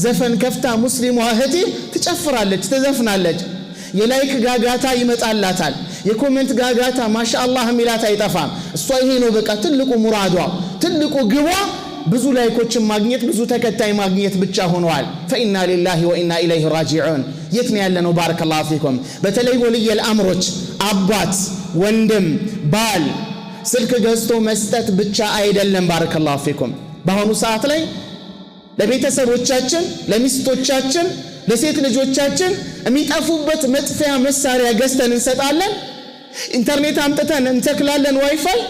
ዘፈን ከፍታ ሙስሊሙ እህቴ ትጨፍራለች ትዘፍናለች የላይክ ጋጋታ ይመጣላታል የኮሜንት ጋጋታ ማሻአላህ ሚላት አይጠፋም እሷ ይሄ ነው በቃ ትልቁ ሙራዷ ትልቁ ግቧ ብዙ ላይኮችን ማግኘት ብዙ ተከታይ ማግኘት ብቻ ሆነዋል فإنا لله وإنا إليه راجعون የት ነው ያለነው ባረከላሁ ፊኩም በተለይ ወልይ الامሮች አባት ወንድም ባል ስልክ ገዝቶ መስጠት ብቻ አይደለም ባረከላሁ ፊኩም በአሁኑ ሰዓት ላይ ለቤተሰቦቻችን ለሚስቶቻችን ለሴት ልጆቻችን የሚጣፉበት መጥፊያ መሳሪያ ገዝተን እንሰጣለን ኢንተርኔት አምጥተን እንተክላለን ዋይፋይ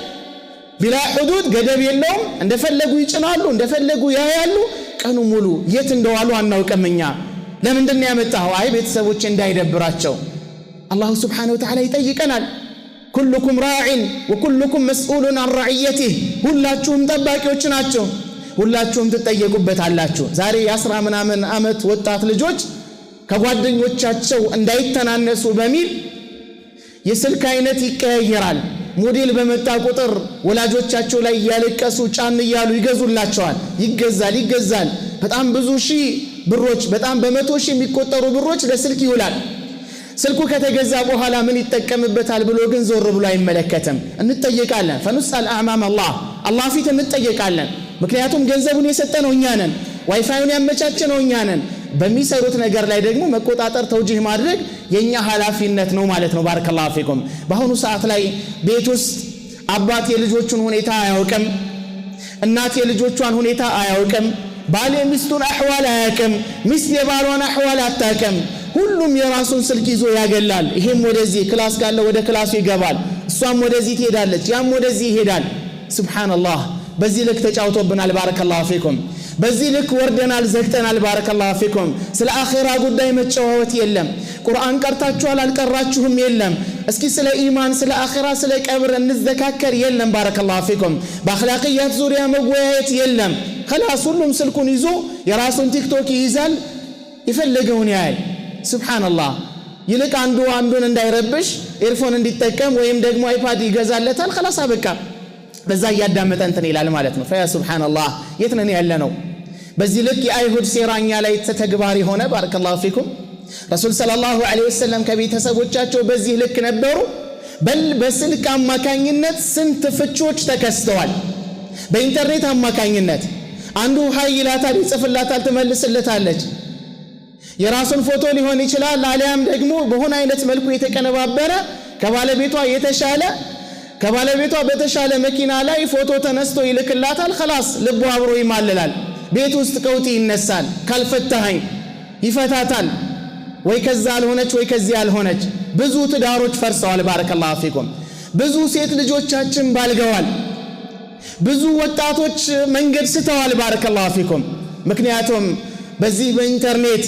ቢላ ሁዱድ ገደብ የለውም እንደፈለጉ ይጭናሉ እንደፈለጉ ያያሉ ቀኑ ሙሉ የት እንደዋሉ አናውቅምኛ ለምንድን ነው ያመጣው አይ ቤተሰቦች እንዳይደብራቸው አላህ Subhanahu Wa Ta'ala ይጠይቀናል ኩልኩም ራዒን ወኩልኩም መስኡሉን عن رعيته ሁላችሁም ጠባቂዎች ናቸው ሁላችሁም ትጠየቁበታላችሁ ዛሬ ያስራ ምናምን አመት ወጣት ልጆች ከጓደኞቻቸው እንዳይተናነሱ በሚል የስልክ አይነት ይቀያየራል ሞዴል በመጣ ቁጥር ወላጆቻቸው ላይ ያለቀሱ ጫን ይያሉ ይገዙላቸዋል ይገዛል በጣም ብዙ ሺህ ብሮች በጣም በመቶ ሺህ የሚቆጠሩ ብሮች ለስልክ ይውላል ስልኩ ከተገዛ በኋላ ምን ይተከምበታል ብሎ ግን ዞር ብሎ አይመለከተም እንጠየቃለን ፈንስአል አማም አላህ ፊት እንጠየቃለን ምክንያቱም ገንዘቡን የሰጠነው እኛ ነን ዋይፋዩን ያመቻቸነው እኛ ነን በሚሰሩት ነገር ላይ ደግሞ መቆጣጠር ተውጂህ ማድረግ የኛ ኃላፊነት ነው ማለት ነው ባረከላሁ ፊኩም በአሁኑ ሰዓት ላይ ቤት ውስጥ አባት የልጆቹን ሁኔታ አያውቅም እናት የልጆቿን ሁኔታ አያውቅም ባል የሚስቱን አህዋል አያውቅም ሚስት የባሏን አህዋል አታውቅም ሁሉም የራሱን ስልክ ይዞ ያገላል ይሄም ወደዚህ ክላስ ካለ ወደ ክላሱ ይገባል እሷም ወደዚህ ትሄዳለች ያም ወደዚህ ይሄዳል ሱብሃንአላህ በዚህ ልክ ተጫውቶብናል ባረከላሁ ፊኩም በዚህ ልክ ወርደናል ዘግተናል ባረከላሁ ፊኩም ስለ አኺራ ጉዳይ መጫወት የለም ቁርአን ቀርታችኋል አልቀራችሁም የለም እስኪ ስለ ኢማን ስለ አኺራ ስለ ቀብር እንዘካከር የለም ባረከላሁ ፊኩም በአኽላቂያት ዙሪያ መወያየት የለም خلاص ሁሉም ስልኩን ይዞ የራሱን ቲክቶክ ይይዛል ይፈልገውን ያያል ሱብሃንአላህ ይልቅ አንዱን እንዳይረብሽ ኤርፎን እንዲጠቀም ወይም ደግሞ አይፓድ ይገዛለታል خلاص አበቃ በዛ ያዳመጠ እንትን ይላል ማለት ነው ፈያ ሱብሃንአላህ የት ነን ያለነው በዚህ ልክ የአይሁድ ሴራኛ ላይ ተተግባሪ ሆነ ባረከላሁ ፊኩም ረሱል ሰለላሁ ዐለይሂ ወሰለም ከቤተሰቦቻቸው በዚህ ልክ ነበሩ በል በስልክ አማካኝነት ስንት ፍቾች ተከስተዋል በኢንተርኔት አማካኝነት አንዱ ሀይላታል ይጽፍላታል ትመልስለታለች የራሱን ፎቶ ሊሆን ይችላል አሊያም ደግሞ በሆነ አይነት መልኩ የተቀነባበረ ከባለቤቷ በተሻለ መኪና ላይ ፎቶ ተነስቶ ይልክላታል خلاص ልቡ አብሮ ይማልላል ቤት ውስጥ ቀውጢ ይነሳል ካልፈታኸኝ ይፈታታል ወይ ከዛ አልሆነች ወይ ከዚህ አልሆነች ብዙ ትዳሮች ፈርሰዋል ባረከላሁ ፊኩም ብዙ ሴት ልጆቻችን ባልገዋል ብዙ ወጣቶች መንገድ ስተዋል ባረከላሁ ፊኩም ምክንያቱም በዚህ በኢንተርኔት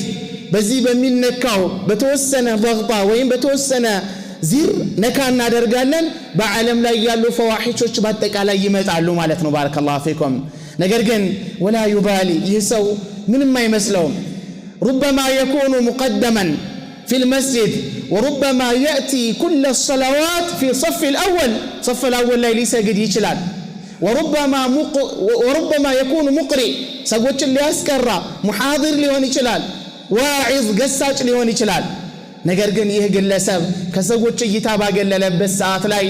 በዚህ በሚነካው በተወሰነ ضغጣ ወይም በተወሰነ ዚር ነካ እናደርጋለን በዓለም ላይ ያሉ ፈዋሂሾች በአጠቃላይ ይመጣሉ ማለት ነው ባረከላሁ ፊኩም ነገር ግን ወላ ይባሊ ይህ ሰው ምንም አይመስለውም ربما يكون مقدما في المسجد وربما يأتي كل الصلوات في صف الأول لا يسجد يشلال وربما يكون مقرئ سوتش اللي أسكر محاضر ليون يشلال واعظ قساج ليون يشلال ነገር ግን ይህ ግለሰብ ከሰዎች እይታ ባገለለበት ሰዓት ላይ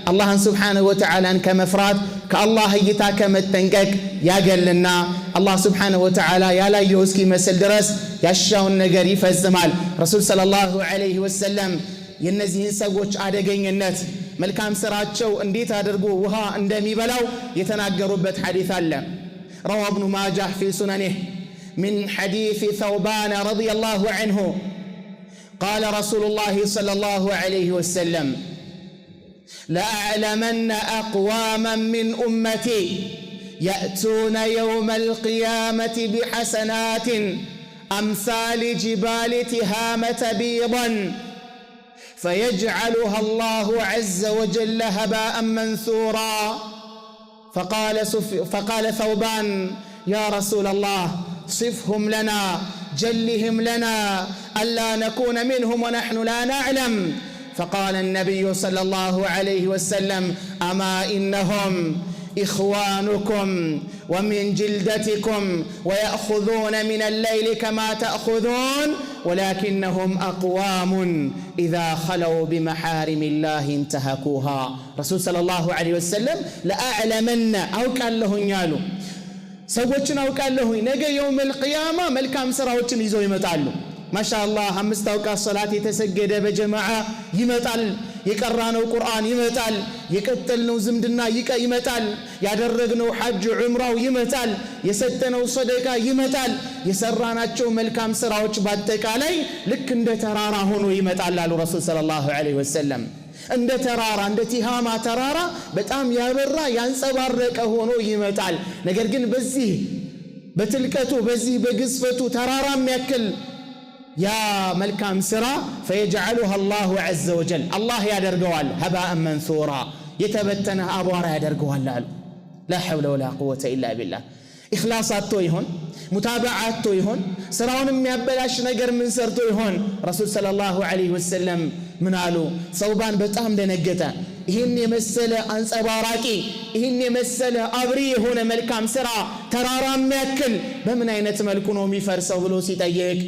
አላህን Subhanahu Wa Ta'ala ከመፍራት ከአላህ እይታ ከመጠንቀቅ ያገልና አላህ Subhanahu Wa Ta'ala ያላየው እስኪ መስል ድረስ ያሻውን ነገር ይፈጽማል ረሱል ሰለላሁ ዐለይሂ ወሰለም የነዚህን ሰዎች አደገኝነት መልካም ስራቸው እንዴት አድርጎ ውሃ እንደሚበላው የተናገሩበት ሐዲስ አለ روى ابن ماجه في سننه من حديث ثوبان رضي الله عنه قال رسول الله صلى الله عليه وسلم لأعلمن أقواما من أمتي يأتون يوم القيامة بحسنات أمثال جبال تهامة بيضا فيجعلها الله عز وجل هباء منثورا فقال ثوبان يا رسول الله صفهم لنا جلهم لنا ألا نكون منهم ونحن لا نعلم فقال النبي صلى الله عليه وسلم أما إنهم إخوانكم ومن جلدتكم ويأخذون من الليل كما تأخذون ولكنهم أقوام إذا خلوا بمحارم الله انتهكوها رسول صلى الله عليه وسلم لأعلمن أو كان له يالو سوتشن أو كان له نجا يوم القيامة ملكام سراوتشن يزوي متعلو ما شاء الله همستوك الصلاة تسجد بجماعة يمتعل يقرانو قرآن يمتعل يقتلنو زمدنا يمتعل ያደረግነው ሐጅ ዑምራው ይመታል የሰጠነው ሰደቃ ይመታል የሰራናቸው መልካም ስራዎች በአጠቃላይ ልክ እንደ ተራራ ሆኖ ይመጣል አሉ ረሱል ሰለላሁ ዐለይሂ ወሰለም እንደ ተራራ እንደ ቲሃማ ተራራ በጣም ያበራ ያንጸባረቀ ሆኖ ይመጣል ነገር ግን በዚህ በትልቀቱ በዚህ በግዝፈቱ ተራራ የሚያክል ያ መልካም ስራ فيجعلها الله عز وجل الله ያደርገዋል هباء منثورا የተበተነ አቧራ ያደርገዋል አሉ لا حول ولا قوة إلا بالله إخلاص አጥቶ ይሆን ሙታበዓ አጥቶ ይሆን ስራውን የሚያበላሽ ነገር ምን ሰርቶ ይሆን ረሱል ሰለላሁ ዐለይሂ ወሰለም ምን አሉ ሰውባን በጣም ደነገጠ ይሄን የመሰለ አንጸባራቂ ይሄን የመሰለ አብሪ የሆነ መልካም ስራ ተራራ የሚያክል በምን አይነት መልኩ ነው የሚፈርሰው ብሎ ሲጠይቅ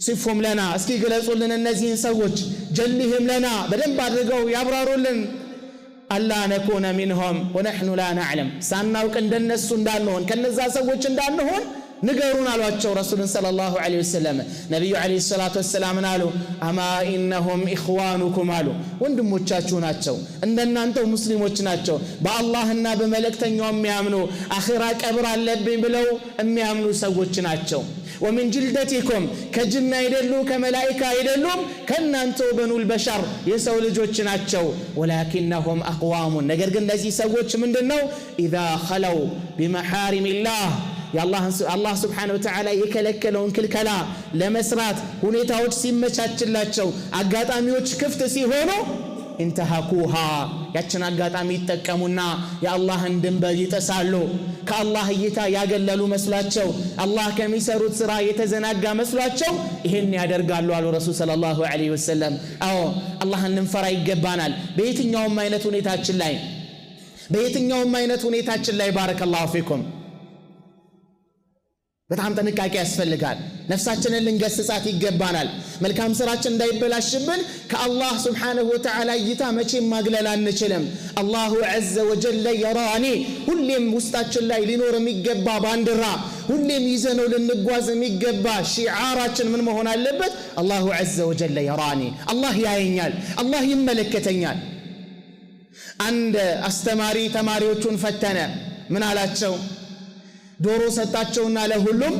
ሲፎም ለና እስኪ ገለጹልን እነዚህን ሰዎች ጀልህም ለና በደንብ አድርገው ያብራሩልን አላ ነኩነ ሚንሁም ወነህኑ ላ ነዕለም ሳናውቅ እንደነሱ እንዳንሆን ከነዛ ሰዎች እንዳንሆን ንገሩን አሏቸው ረሱልን ሰለላሁ ዐለይሂ ወሰለም ነብዩ ዐለይሂ ሰላቱ ወሰላም አሉ አማ ኢነሁም ኢኽዋኑኩም አሉ ወንድሞቻችሁ ናቸው እንደናንተው ሙስሊሞች ናቸው በአላህና በመለክተኛው የሚያምኑ አኺራ ቀብር አለብኝ ብለው የሚያምኑ ሰዎች ናቸው ومن جلدتكم كجن يدلو كملائكة يدلوم كنانتو بنو البشر يسو لجوج ناتشو ولكنهم أقوام نجر قن لزي سووش من دنو إذا خلوا بمحارم الله يا الله سبحانه وتعالى يكلكلون كل كلام لمسرات هنيتاوش سيمشات لاتشو أقات أميوش كفت سيهونو انتهكوها ያችን አጋጣሚ ይተቀሙና የአላህን ድንበር ይተሳሉ ከአላህ እይታ ያገለሉ መስሏቸው አላህ ከሚሰሩት ስራ የተዘናጋ መስሏቸው ይሄን ያደርጋሉ አሉ ረሱል ሰለላሁ ዐለይሂ ወሰለም አዎ አላህን እንፈራ ይገባናል በየትኛውም አይነት ሁኔታችን ላይ ባረከላሁ ፊኩም በጣም ጥንቃቄ ያስፈልጋል ነፍሳችንን ልንገስጻት ይገባናል መልካም ስራችን እንዳይበላሽብን ከአላህ Subhanahu Wa Ta'ala እይታ መቼም ማግለል አንችልም አላሁ Azza Wa Jalla የራኒ ሁሌም ውስጣችን ላይ ሊኖር የሚገባ ባንዲራ ሁሌም ይዘነው ልንጓዝ የሚገባ ሺዓራችን ምን መሆን አለበት አላሁ Azza Wa Jalla የራኒ አላህ ያየኛል አላህ ይመለከተኛል አንድ አስተማሪ ተማሪዎቹን ፈተነ ምን አላቸው ዶሮ ሰጣቸውና ለሁሉም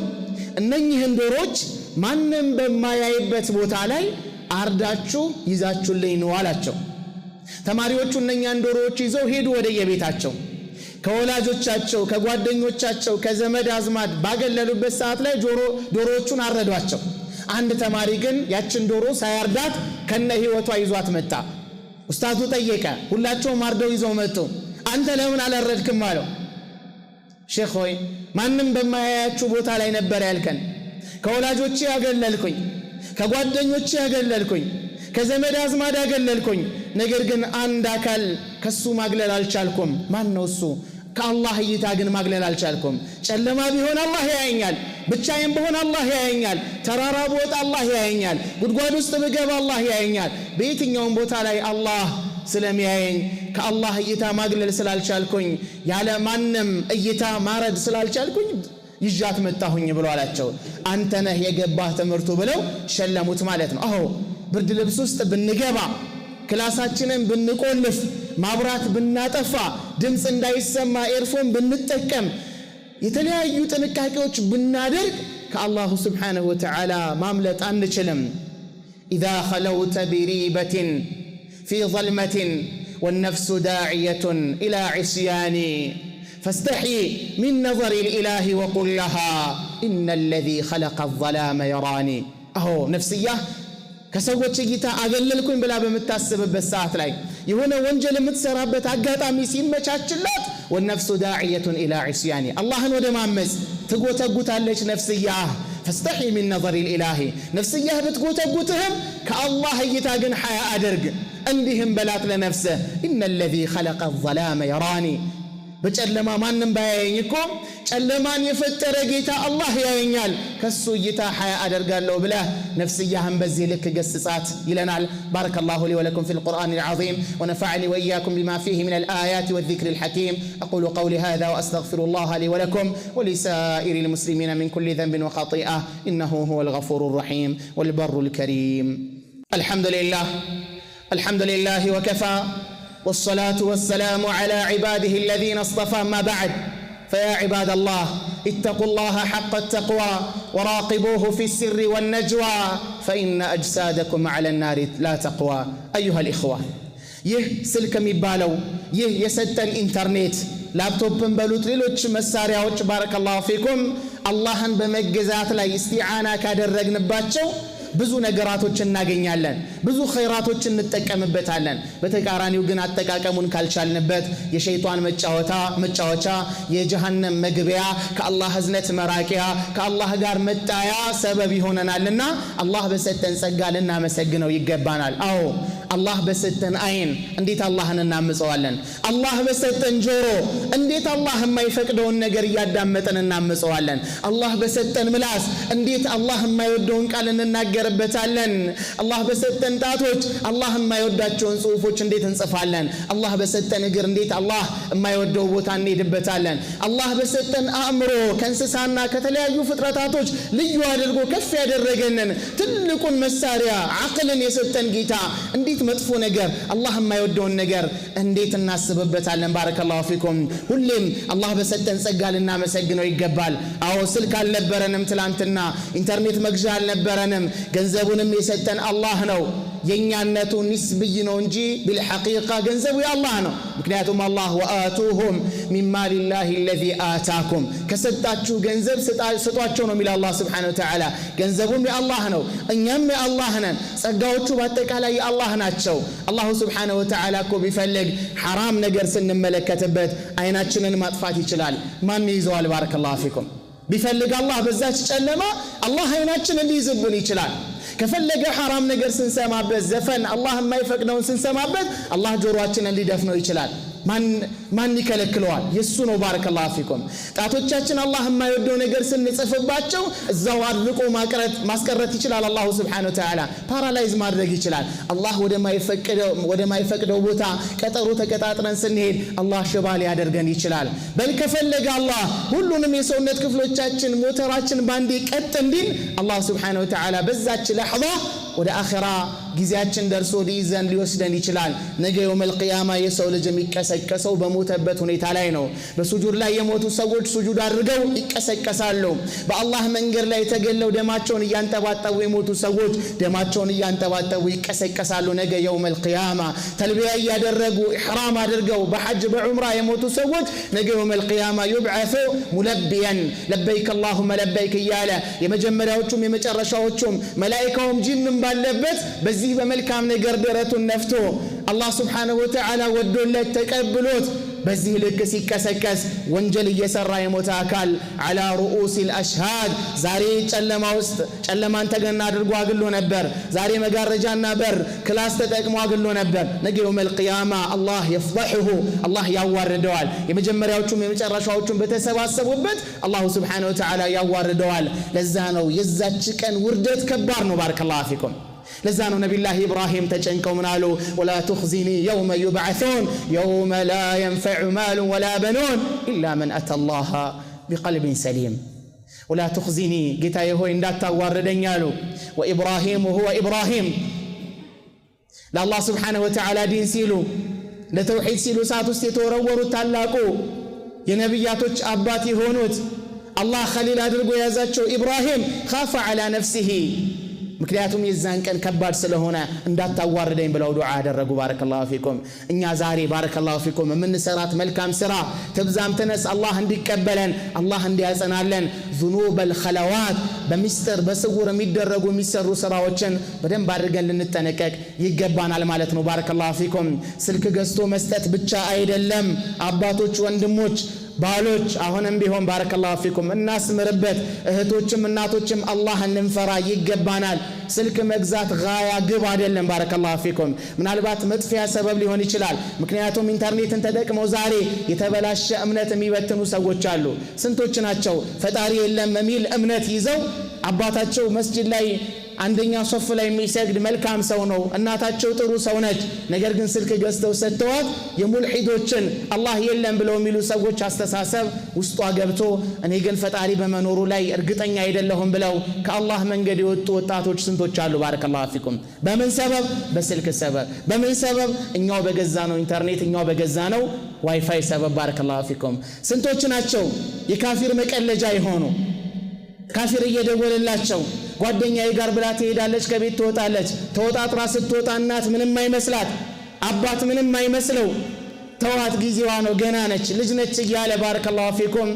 እነኚህን ዶሮች ማንንም በማያይበት ቦታ ላይ አርዳችሁ ይዛችሁልኝ ነው አላቸው ተማሪዎቹ እነኛን ዶሮዎች ይዘው ሄዱ ወደ የቤታቸው ከወላጆቻቸው ከጓደኞቻቸው ከዘመድ አዝማድ ባገለሉበት ሰዓት ላይ ዶሮዎቹን አረዷቸው አንድ ተማሪ ግን ያችን ዶሮ ሳያርዳት ከነ ህይወቷ ይዟት መጣ ኡስታዙ ጠየቀ ሁላቸውም አርደው ይዘው መጡ አንተ ለምን አላረድክም አለው ሼክ ሆይ ማንንም በማያያችሁ ቦታ ላይ ነበር ያልከን ከወላጆቼ ያገለልኩኝ ከጓደኞቼ ያገለልኩኝ ከዘመድ አዝማድ ያገለልኩኝ ነገር ግን አንድ አካል ከሱ ማግለል አልቻልኩም ማን ነው እሱ ከአላህ እይታ ግን ማግለል አልቻልኩም ጨለማ ቢሆን አላህ ያየኛል ብቻዬን ብሆን አላህ ያየኛል ተራራ ብወጣ አላህ ያየኛል ጉድጓድ ውስጥ ብገባ አላህ ያየኛል በየትኛውም ቦታ ላይ አላህ ስለሚያየኝ ከአላህ እይታ ማግለል ስላልቻልኩኝ ያለ ማንም እይታ ማረድ ስላልቻልኩኝ ይዣት መጣሁኝ ብሎ አላቸው አንተ ነህ የገባህ ትምርቱ ብለው ሸለሙት ማለት ነው አዎ ብርድ ልብስ ውስጥ ብንገባ ክላሳችንን ብንቆልፍ ማብራት ብናጠፋ ድምጽ እንዳይሰማ ኤርፎን ብንጠቀም የተለያዩ ጥንቃቄዎች ብናደርግ ከአላሁ Subhanahu Wa Ta'ala ማምለጥ አንችልም إذا خلوت بريبة في ظلمة والنفس داعية إلى عصياني فاستحي من نظر الإله وقل لها إن الذي خلق الظلام يراني أهو نفسية كسوت شيء أقللكم بلا بمتاسب بالساعة لي يهون وانجل متسرابت عقات عميسين مشاكلات والنفس داعية إلى عصياني الله ودم عمس تقوت عليك نفسية فاستحي من نظر الإله نفسية بتقوتهم كالله يتاقن حياة أدرق عندهم بلات لنفسه إن الذي خلق الظلام يراني በጨለማ ማንም ባያየኝ እኮ ጨለማን የፈጠረ ጌታ አላህ ያየኛል ከሱ እይታ ሐያ አደርጋለሁ ብለህ ነፍስያህን በዚህ ልክ ገስጻት ይለናል። ባረከላሁ ሊ ወለኩም ፊል ቁርአኒል ዐዚም ወነፈዐኒ ወኢያኩም ቢማ ፊሂ ሚነል አያቲ ወዚክሪል ሐኪም አቁሉ ቀውሊ ሃዛ ወአስተግፊሩላህ ሊ ወለኩም ወሊሳኢሪል ሙስሊሚን ሚን ኩሊ ዘንብን ወኸጢአ ኢነሁ ሁወል ገፉሩር ረሒም ወልበሩል ከሪም። አልሐምዱሊላህ ወከፋ والصلاة والسلام على عباده الذين اصطفى. ما بعد فيا عباد الله اتقوا الله حق التقوى وراقبوه في السر والنجوى فإن أجسادكم على النار لا تقوى. أيها الإخوة سلك ميبالو يسدن إنترنت ላፕቶፕን በሉት ሌሎች መሳሪያዎች ባረከላሁ ፊኩም አላህን በመገዛት ላይ እስቲዓና ካደረግንባቸው ብዙ ነገራቶች እናገኛለን፣ ብዙ ኸይራቶች እንጠቀምበታለን። በተቃራኒው ግን አጠቃቀሙን ካልቻልንበት የሸይጣን መጫወቻ፣ የጀሃነም መግቢያ፣ ከአላህ እዝነት መራቂያ፣ ከአላህ ጋር መጣያ ሰበብ ይሆነናልና አላህ በሰጠን ጸጋ ልናመሰግነው ይገባናል። አዎ አላህ በሰጠን አይን እንዴት አላህን እናምፀዋለን? አላህ በሰጠን ጆሮ እንዴት አላህ የማይፈቅደውን ነገር እያዳመጠን እናምፀዋለን? አላህ በሰጠን ምላስ እንዴት አላህ የማይወደውን ቃል እንናገርበታለን? አላህ በሰጠን ጣቶች አላህ የማይወዳቸውን ጽሑፎች እንዴት እንጽፋለን? አላህ በሰጠን እግር እንዴት አላህ የማይወደው ቦታ እንሄድበታለን? አላህ በሰጠን አእምሮ ከእንስሳና ከተለያዩ ፍጥረታቶች ልዩ አድርጎ ከፍ ያደረገንን ትልቁን መሳሪያ አቅልን የሰጠን ጌታ እንዴት መጥፎ ነገር አላህ የማይወደውን ነገር እንዴት እናስብበታለን? ባረከላሁ ፊኩም። ሁሌም አላህ በሰጠን ጸጋ ልናመሰግነው ይገባል። አዎ ስልክ አልነበረንም ትላንትና፣ ኢንተርኔት መግዣ አልነበረንም። ገንዘቡንም የሰጠን አላህ ነው። የኛነቱ ንስብይ ነው እንጂ بالحقيقة ገንዘቡ የአላህ ነው። ምክንያቱም አላህ ወአቱሁም ሚን ማሊላሂ الذي آتاكم ከሰጣችሁ ገንዘብ ስጧቸው ነው የሚለው አላህ Subhanahu Wa Ta'ala። ገንዘቡም የአላህ ነው፣ እኛም የአላህ ነን። ጸጋዎቹ በአጠቃላይ የአላህ ናቸው። አላህ Subhanahu Wa Ta'ala እኮ ቢፈልግ ሐራም ነገር ስንመለከትበት አይናችንን ማጥፋት ይችላል። ማን ይዘዋል? ባረከላሁ ፊኩም። ቢፈልግ አላህ በዛች ጨለማ አላህ አይናችንን ሊይዝብን ይችላል። ከፈለገ ሐራም ነገር ስንሰማበት፣ ዘፈን አላህ የማይፈቅደውን ስንሰማበት አላህ ጆሮአችንን ሊደፍነው ይችላል። ማን ይከለክለዋል? የሱ ነው። ባረከላሁ ፊኩም። ጣቶቻችን አላህ የማይወደው ነገር ስንጽፍባቸው እዛው አድርቆ ማስቀረት ይችላል። አላህ Subhanahu Wa Ta'ala ፓራላይዝ ማድረግ ይችላል። አላህ ወደ ማይፈቅደው ቦታ ቀጠሮ ተቀጣጥረን ስንሄድ አላህ ሽባ ሊያደርገን ይችላል። በል ከፈለገ አላህ ሁሉንም የሰውነት ክፍሎቻችን ሞተራችን ባንዴ ቀጥ እንዲል አላህ Subhanahu Wa Ta'ala በዛች ለሕዛ ወደ አኺራ ጊዜያችን ደርሶ ሊይዘን ሊወስደን ይችላል። ነገ የውመል ቂያማ የሰው ልጅ የሚቀሰቀሰው በሞተበት ሁኔታ ላይ ነው። በሱጁድ ላይ የሞቱ ሰዎች ሱጁድ አድርገው ይቀሰቀሳሉ። በአላህ መንገድ ላይ ተገለው ደማቸውን እያንጠባጠቡ የሞቱ ሰዎች ደማቸውን እያንጠባጠቡ ይቀሰቀሳሉ። ነገ የውመል ቂያማ ተልቢያ እያደረጉ ኢሕራም አድርገው በሐጅ በዑምራ የሞቱ ሰዎች ነገ የውመል ቂያማ ዩብዓሱ ሙለቢያን ለበይክ አላሁመ ለበይክ እያለ የመጀመሪያዎቹም የመጨረሻዎቹም መላኢካውም ጂንም ባለበት በዚህ በመልካም ነገር ደረቱን ነፍቶ አላህ Subhanahu Wa Ta'ala ወዶለት ተቀብሎት በዚህ ልክ ሲቀሰቀስ ወንጀል እየሰራ የሞተ አካል አላ ሩኡሲል አሽሃድ ዛሬ ጨለማ ውስጥ ጨለማን ተገና አድርጎ አግሎ ነበር። ዛሬ መጋረጃና በር ክላስ ተጠቅሞ አግሎ ነበር። ነገ የውመል ቂያማ አላህ ይፍضحሁ አላህ ያዋርደዋል። የመጀመሪያዎቹም የመጨረሻዎቹም በተሰባሰቡበት አላህ Subhanahu Wa Ta'ala ያዋርደዋል። ለዛ ነው የዛች ቀን ውርደት ከባድ ነው። ባረከላሁ ፊኩም። ለዛ ነው ነቢዩላህ ኢብራሂም ተጨንቀው ምን አሉ? ወላ ትኽዚኒ የውመ ዩብዓሱን የውመ ላ የንፈዑ ማሉን ወላ በኑን ኢላ መን አተላህ ቢቀልቢን ሰሊም። ወላ ትኽዚኒ ጌታዬ ሆይ እንዳታዋርደኝ አሉ። ወኢብራሂም ሁወ ኢብራሂም ለአላህ Subhanahu Wa Ta'ala ዲን ሲሉ ለተውሒድ ሲሉ እሳት ውስጥ የተወረወሩት ታላቁ የነቢያቶች አባት የሆኑት አላህ ኸሊል አድርጎ የያዛቸው ኢብራሂም ኻፈ ዐላ ነፍሲሂ ምክንያቱም የዛን ቀን ከባድ ስለሆነ እንዳታዋርደኝ ብለው ዱዓ ያደረጉ። ባረከላሁ ፊኩም። እኛ ዛሬ ባረከላሁ ፊኩም የምንሰራት መልካም ስራ ትብዛም ተነስ አላህ እንዲቀበለን አላህ እንዲያጸናለን ዙኑበል ኸለዋት በሚስጥር በስውር የሚደረጉ የሚሰሩ ስራዎችን በደንብ አድርገን ልንጠነቀቅ ይገባናል ማለት ነው። ባረከላሁ ፊኩም። ስልክ ገዝቶ መስጠት ብቻ አይደለም አባቶች፣ ወንድሞች ባሎች አሁንም ቢሆን ባረከላሁ ፊኩም እናስምርበት። እህቶችም እናቶችም አላህን እንፈራ ይገባናል። ስልክ መግዛት ጋያ ግብ አይደለም። ባረከላሁ ፊኩም ምናልባት መጥፊያ ሰበብ ሊሆን ይችላል። ምክንያቱም ኢንተርኔትን ተጠቅመው ዛሬ የተበላሸ እምነት የሚበትኑ ሰዎች አሉ። ስንቶች ናቸው ፈጣሪ የለም የሚል እምነት ይዘው አባታቸው መስጂድ ላይ አንደኛ ሶፍ ላይ የሚሰግድ መልካም ሰው ነው፣ እናታቸው ጥሩ ሰው ነች። ነገር ግን ስልክ ገዝተው ሰጥተዋት የሙልሂዶችን አላህ የለም ብለው የሚሉ ሰዎች አስተሳሰብ ውስጧ ገብቶ እኔ ግን ፈጣሪ በመኖሩ ላይ እርግጠኛ አይደለሁም ብለው ከአላህ መንገድ የወጡ ወጣቶች ስንቶች አሉ። ባረከላሁ ፊኩም በምን ሰበብ? በስልክ ሰበብ። በምን ሰበብ? እኛው በገዛ ነው ኢንተርኔት፣ እኛው በገዛ ነው ዋይፋይ ሰበብ። ባረከላሁ ፊኩም ስንቶች ናቸው የካፊር መቀለጃ የሆኑ ካፊር እየደወለላቸው ጓደኛዬ ጋር ብላ ትሄዳለች፣ ከቤት ትወጣለች። ተወጣጥራ ስትወጣ እናት ምንም አይመስላት፣ አባት ምንም አይመስለው፣ ተዋት ጊዜዋ ነው ገና ነች ልጅ ነች እያለ ባረከላሁ ፊኩም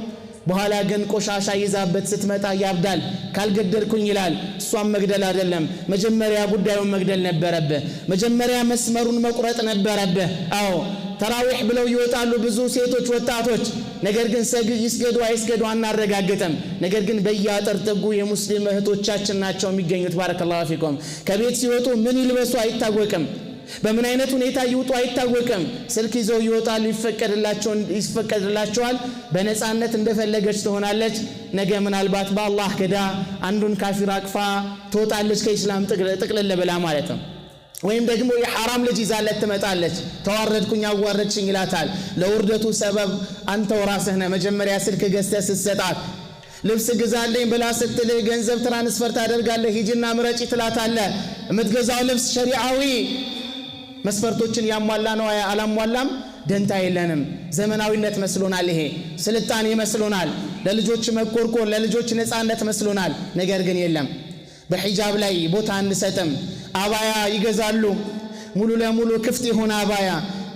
በኋላ ግን ቆሻሻ ይዛበት ስትመጣ ያብዳል። ካልገደልኩኝ ይላል። እሷም መግደል አይደለም መጀመሪያ ጉዳዩን መግደል ነበረብህ። መጀመሪያ መስመሩን መቁረጥ ነበረብህ። አዎ ተራዊህ ብለው ይወጣሉ ብዙ ሴቶች ወጣቶች። ነገር ግን ይስገዱ አይስገዱ አናረጋግጥም። ነገር ግን በየአጥር ጥጉ የሙስሊም እህቶቻችን ናቸው የሚገኙት። ባረከላሁ ፊኩም ከቤት ሲወጡ ምን ይልበሱ አይታወቅም፣ በምን አይነት ሁኔታ ይውጡ አይታወቅም። ስልክ ይዘው ይወጣሉ፣ ይፈቀድላቸዋል። በነፃነት እንደፈለገች ትሆናለች። ነገ ምናልባት በአላህ ክዳ አንዱን ካፊር አቅፋ ትወጣለች ከኢስላም ጥቅልል ብላ ማለት ነው። ወይም ደግሞ የሐራም ልጅ ይዛለት ትመጣለች። ተዋረድኩኝ አዋረድሽኝ ይላታል። ለውርደቱ ሰበብ አንተው ራስህ ነህ። መጀመሪያ ስልክ ገዝተህ ስትሰጣት ልብስ ግዛልኝ ብላ ስትልህ ገንዘብ ትራንስፈር ታደርጋለህ። ሂጂና ምረጪ ትላታለህ። የምትገዛው ልብስ ሸሪዓዊ መስፈርቶችን ያሟላ ነው አላሟላም ደንታ የለንም። ዘመናዊነት መስሎናል፣ ይሄ ስልጣኔ መስሎናል፣ ለልጆች መቆርቆር ለልጆች ነፃነት መስሎናል። ነገር ግን የለም። በሒጃብ ላይ ቦታ አንሰጥም። አባያ ይገዛሉ፣ ሙሉ ለሙሉ ክፍት የሆነ አባያ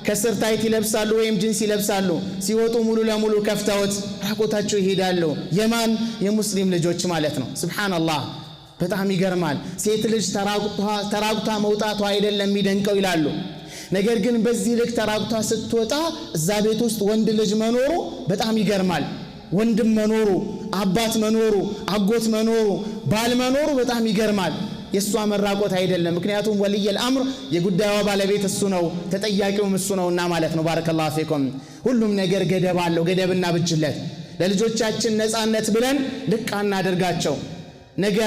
ከስር ታይት ይለብሳሉ ወይም ጂንስ ይለብሳሉ። ሲወጡ ሙሉ ለሙሉ ከፍተውት ራቆታቸው ይሄዳሉ። የማን? የሙስሊም ልጆች ማለት ነው። ሱብሃንአላህ በጣም ይገርማል። ሴት ልጅ ተራቁታ መውጣቷ አይደለም የሚደንቀው ይላሉ። ነገር ግን በዚህ ልክ ተራቁታ ስትወጣ እዛ ቤት ውስጥ ወንድ ልጅ መኖሩ በጣም ይገርማል። ወንድም መኖሩ፣ አባት መኖሩ፣ አጎት መኖሩ፣ ባል መኖሩ በጣም ይገርማል። የሷ መራቆት አይደለም። ምክንያቱም ወልየል አምር የጉዳዩ ባለቤት እሱ ነው፣ ተጠያቂውም እሱ ነውና ማለት ነው። ባረከላሁ ፊኩም ሁሉም ነገር ገደብ አለው። ገደብና ብጅለት ለልጆቻችን ነፃነት ብለን ልቅ አናደርጋቸው። ነገ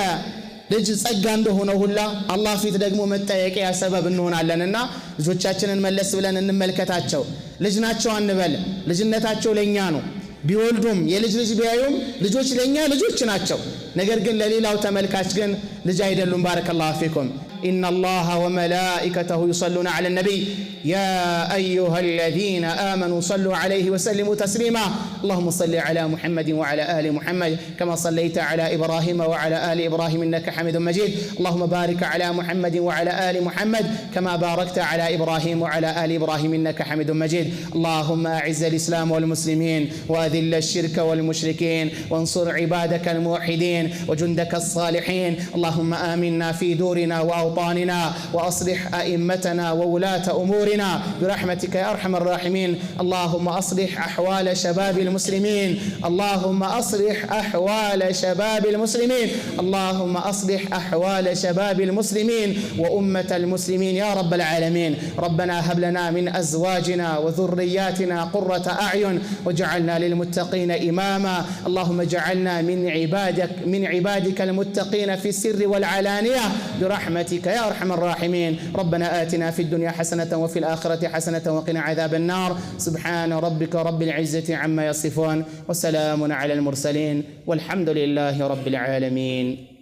ልጅ ጸጋ እንደሆነ ሁላ አላህ ፊት ደግሞ መጠየቂያ ሰበብ እንሆናለንና ልጆቻችንን መለስ ብለን እንመልከታቸው። ልጅ ናቸው አንበል፣ ልጅነታቸው ለኛ ነው። ቢወልዱም የልጅ ልጅ ቢያዩም ልጆች ለኛ ልጆች ናቸው። ነገር ግን ለሌላው ተመልካች ግን ልጅ አይደሉም። ባረከላሁ ፊኩም إن الله وملائكته يصلون على النبي يا أيها الذين آمنوا صلوا عليه وسلموا تسليما اللهم صل على محمد وعلى آل محمد كما صليت على إبراهيم وعلى آل إبراهيم إنك حميد مجيد اللهم بارك على محمد وعلى آل محمد كما باركت على إبراهيم وعلى آل إبراهيم إنك حميد مجيد اللهم أعز الإسلام والمسلمين وأذل الشرك والمشركين وانصر عبادك الموحدين وجندك الصالحين اللهم آمنا في دورنا وأوطاننا وأصلح أئمتنا وولاة أمورنا برحمتك يا أرحم الراحمين اللهم أصلح أحوال شباب المسلمين اللهم أصلح أحوال شباب المسلمين اللهم أصلح أحوال شباب المسلمين وأمة المسلمين يا رب العالمين ربنا هب لنا من أزواجنا وذرياتنا قرة أعين واجعلنا للمتقين إماما اللهم اجعلنا من عبادك المتقين في السر والعلانية برحمتك يا أرحم الراحمين ربنا آتنا في الدنيا حسنة وفي الآخرة حسنة وقنا عذاب النار سبحان ربك رب العزة عما يصفون وسلام على المرسلين والحمد لله رب العالمين